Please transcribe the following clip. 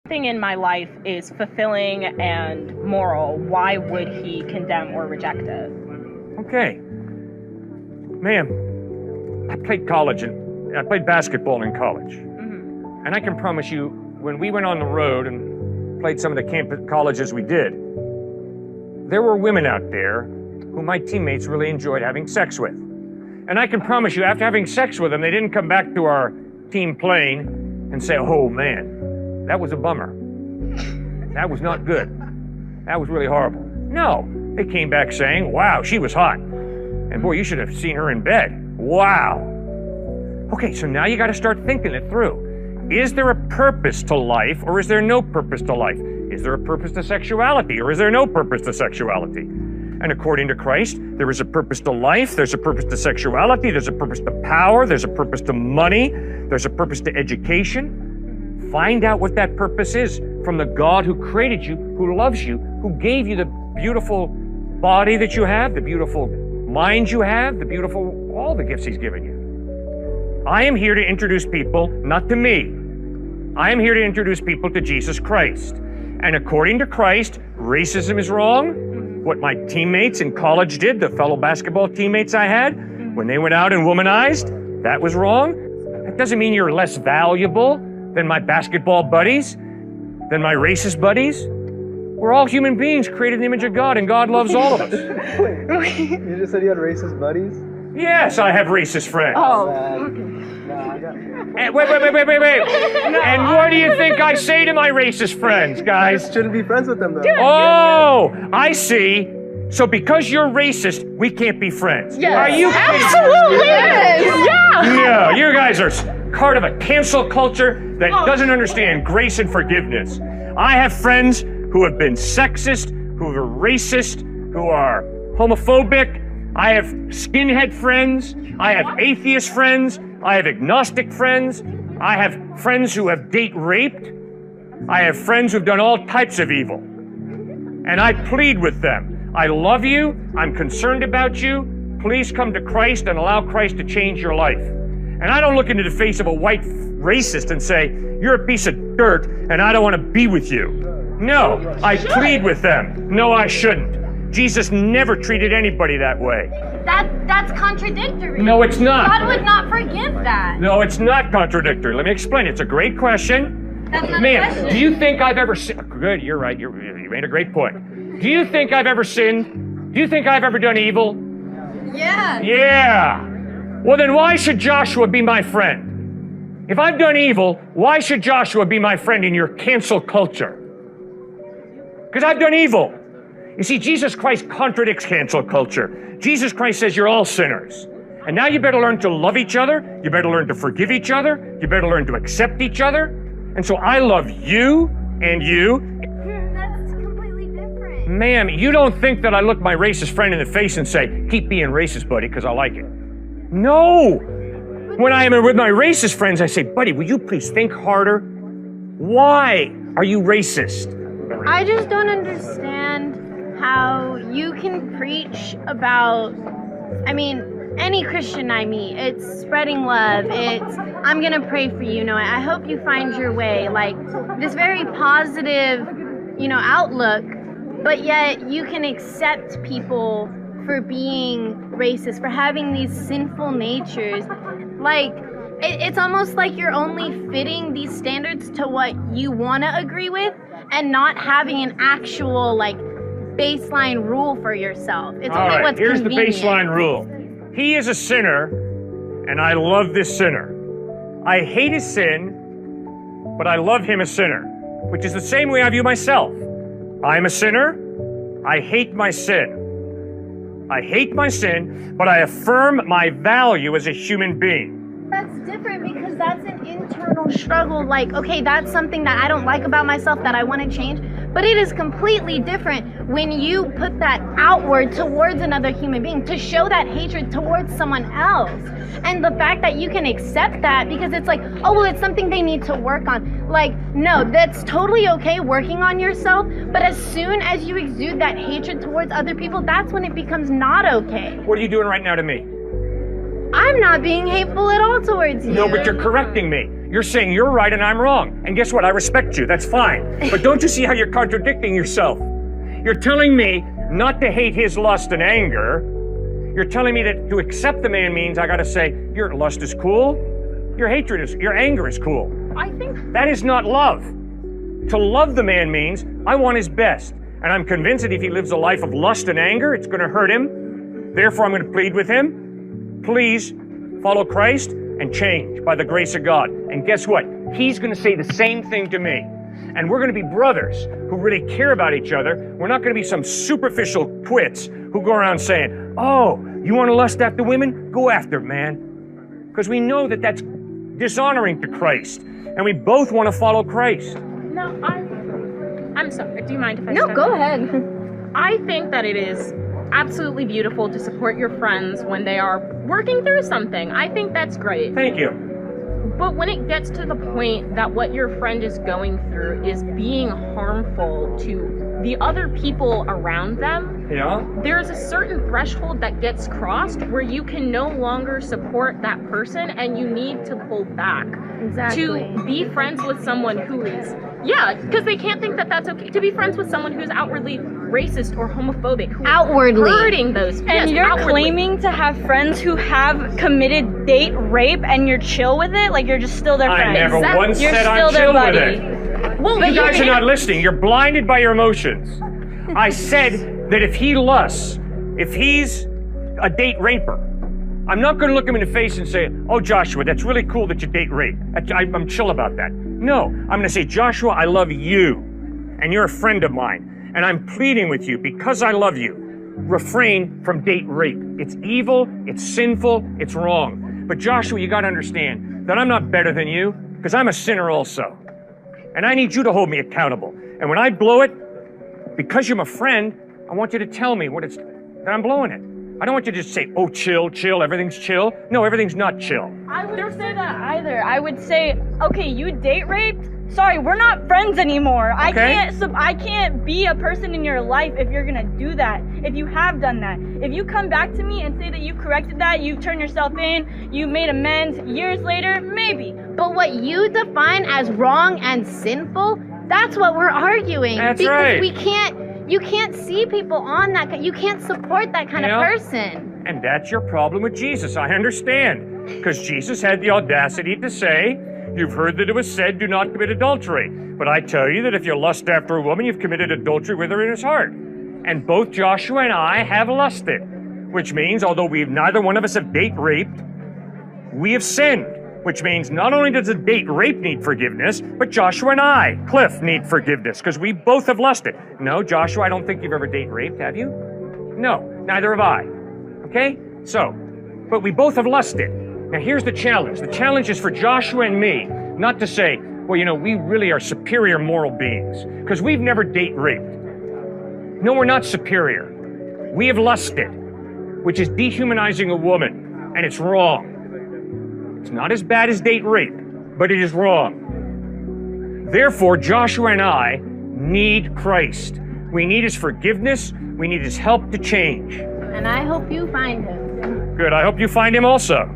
Thing in my life is fulfilling and moral, why would he condemn or reject it? Okay. Ma'am, I played college and I played basketball in college. And I can promise you, when we went on the road and played some of the campus colleges we did, there were women out there who my teammates really enjoyed having sex with. And I can promise you, after having sex with them, they didn't come back to our team plane and say, oh man, that was a bummer. That was not good. That was really horrible. No, they came back saying, wow, she was hot. And boy, you should have seen her in bed. Wow. Okay, so now you got to start thinking it through. Is there a purpose to life or is there no purpose to life? Is there a purpose to sexuality or is there no purpose to sexuality? And according to Christ, there is a purpose to life, there's a purpose to sexuality, there's a purpose to power, there's a purpose to money, there's a purpose to education. Find out what that purpose is from the God who created you, who loves you, who gave you the beautiful body that you have, the beautiful mind you have, all the gifts he's given you. I am here to introduce people, not to me. I am here to introduce people to Jesus Christ. And according to Christ, racism is wrong. What my teammates in college did, the fellow basketball teammates I had, when they went out and womanized, that was wrong. That doesn't mean you're less valuable than my basketball buddies, than my racist buddies. We're all human beings created in the image of God, and God loves all of us. Wait, you just said you had racist buddies? Yes, I have racist friends. Oh, And wait. And what do you think I say to my racist friends, guys? You shouldn't be friends with them, though. Oh, I see. So because you're racist, we can't be friends. yes. Are you kidding? Absolutely. Yeah. Yeah, you guys are part of a cancel culture that doesn't understand grace and forgiveness. I have friends who have been sexist, who are racist, who are homophobic. I have skinhead friends. I have atheist friends. I have agnostic friends. I have friends who have date raped. I have friends who've done all types of evil. And I plead with them. I love you. I'm concerned about you. Please come to Christ and allow Christ to change your life. And I don't look into the face of a white racist and say, you're a piece of dirt and I don't want to be with you. No, I plead with them. No, I shouldn't. Jesus never treated anybody that way. That's contradictory. No, it's not. God would not forgive that. No, it's not contradictory. Let me explain. It's a great question. That's not a Man, question. do you think I've ever sinned? Good, you're right. You made a great point. Do you think I've ever sinned? Do you think I've ever done evil? Yeah. Yeah. Well, then why should Joshua be my friend? If I've done evil, why should Joshua be my friend in your cancel culture? Because I've done evil. You see, Jesus Christ contradicts cancel culture. Jesus Christ says you're all sinners. And now you better learn to love each other. You better learn to forgive each other. You better learn to accept each other. And so I love you and you. That's completely different. Ma'am, you don't think that I look my racist friend in the face and say, keep being racist, buddy, because I like it. No. When I am with my racist friends, I say, buddy, will you please think harder? Why are you racist? I just don't understand how you can preach about, any Christian I meet, it's spreading love, it's, I'm gonna pray for you, I hope you find your way, like, this very positive, outlook, but yet you can accept people for being racist, for having these sinful natures, like, it's almost like you're only fitting these standards to what you want to agree with and not having an actual, baseline rule for yourself. It's only what's here's convenient. the baseline rule. He is a sinner, and I love this sinner. I hate his sin, but I love him a sinner, which is the same way I view myself. I'm a sinner. I hate my sin. I hate my sin, but I affirm my value as a human being. That's different because that's an internal struggle. Like, okay, that's something that I don't like about myself that I want to change. But it is completely different when you put that outward towards another human being to show that hatred towards someone else. And the fact that you can accept that because it's like, oh, well, it's something they need to work on. Like, no, that's totally okay working on yourself. But as soon as you exude that hatred towards other people, that's when it becomes not okay. What are you doing right now to me? I'm not being hateful at all towards you. No, but you're correcting me. You're saying you're right and I'm wrong. And guess what? I respect you. That's fine. But don't you see how you're contradicting yourself? You're telling me not to hate his lust and anger. You're telling me that to accept the man means I got to say, your lust is cool, your anger is cool. I think That is not love. To love the man means I want his best. And I'm convinced that if he lives a life of lust and anger, it's going to hurt him. Therefore, I'm going to plead with him. Please follow Christ and change by the grace of God. And guess what? He's going to say the same thing to me. And we're going to be brothers who really care about each other. We're not going to be some superficial twits who go around saying, oh, you want to lust after women? Go after it, man. Because we know that that's dishonoring to Christ. And we both want to follow Christ. no, I'm sorry. Do you mind if I No, step go in? ahead. I think that it is absolutely beautiful to support your friends when they are working through something. I think that's great. Thank you. But when it gets to the point that what your friend is going through is being harmful to the other people around them, Yeah? there's a certain threshold that gets crossed where you can no longer support that person and you need to pull back. Exactly. To be friends with someone who is, because they can't think that that's okay. To be friends with someone who's outwardly racist or homophobic, who is Outwardly. hurting those. And yes, you're outwardly. claiming to have friends who have committed date rape and you're chill with it? Like you're just still their I friend? never Exactly. once You're said still I'm their chill with buddy. it. Well, You guys are not listening. You're blinded by your emotions. I said that if he lusts, if he's a date raper, I'm not going to look him in the face and say, oh, Joshua, that's really cool that you date rape. I'm chill about that. No, I'm going to say, Joshua, I love you, and you're a friend of mine, and I'm pleading with you because I love you. Refrain from date rape. It's evil, it's sinful, it's wrong. But Joshua, you got to understand that I'm not better than you because I'm a sinner also. And I need you to hold me accountable. And when I blow it, because you're my friend, I want you to tell me that I'm blowing it. I don't want you to just say, oh, chill, everything's chill. No, everything's not chill. I wouldn't say that either. I would say, okay, you date raped? Sorry, we're not friends anymore. Okay. I can't be a person in your life if you're gonna do that. If you have done that. If you come back to me and say that you corrected that, you turned yourself in, you made amends years later, maybe. But what you define as wrong and sinful, that's what we're arguing. That's because right. You can't see people on that. You can't support that kind Yeah. of person. And that's your problem with Jesus. I understand. Because Jesus had the audacity to say, you've heard that it was said, do not commit adultery. But I tell you that if you lust after a woman, you've committed adultery with her in his heart. And both Joshua and I have lusted. Which means, although neither one of us have date raped, we have sinned. Which means not only does the date rape need forgiveness, but Joshua and I, Cliff, need forgiveness because we both have lusted. No, Joshua, I don't think you've ever date raped, have you? No, neither have I. Okay? So, but we both have lusted. Now here's the challenge. The challenge is for Joshua and me not to say, well, we really are superior moral beings because we've never date raped. No, we're not superior. We have lusted, which is dehumanizing a woman, and it's wrong. It's not as bad as date rape, but it is wrong. Therefore, Joshua and I need Christ. We need his forgiveness. We need his help to change. And I hope you find him. Good. I hope you find him also.